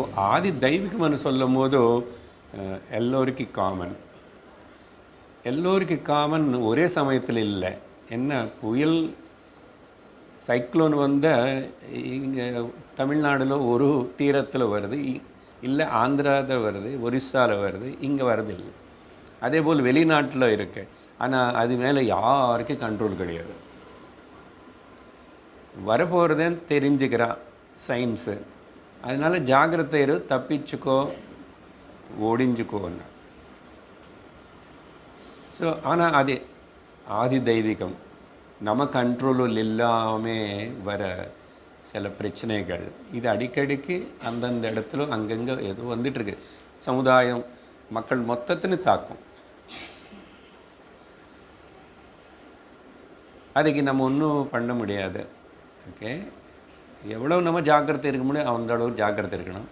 இப்போது ஆதி தெய்வீகம்னு சொல்லும்போது எல்லோருக்கு common. எல்லோருக்கு common ஒரே சமயத்தில் இல்லை. என்ன புயல் சைக்ளோன் வந்தால் இங்கே தமிழ்நாடுல ஒரு தீரத்தில் வருது, இல்லை ஆந்திராவில் வருது, ஒரிஸ்ஸாவில் வருது, இங்கே வரதில்லை. அதே போல் வெளிநாட்டில் இருக்கு. ஆனால் அது மேலே யாருக்கும் கண்ட்ரோல் கிடையாது. வரப்போகிறதுன்னு தெரிஞ்சுக்கிறான் சயின்ஸு. அதனால ஜாக்கிரதை இரு, தப்பிச்சுக்கோ, ஒடிஞ்சுக்கோன்னு. ஸோ ஆனால் அது ஆதி தெய்வீகம். நம்ம கண்ட்ரோலில் இல்லாமல் வர சில பிரச்சனைகள் இது அடிக்கடிக்கு அந்தந்த இடத்துல அங்கங்கே ஏதோ வந்துட்டுருக்கு. சமுதாயம் மக்கள் மொத்தத்தின்னு தாக்கும். அதுக்கு நம்ம ஒன்றும் பண்ண முடியாது. ஓகே, எவ்வளோ நம்ம ஜாக்கிரதை இருக்க முடியும் அந்த அளவுக்கு ஜாக்கிரதை இருக்கணும்.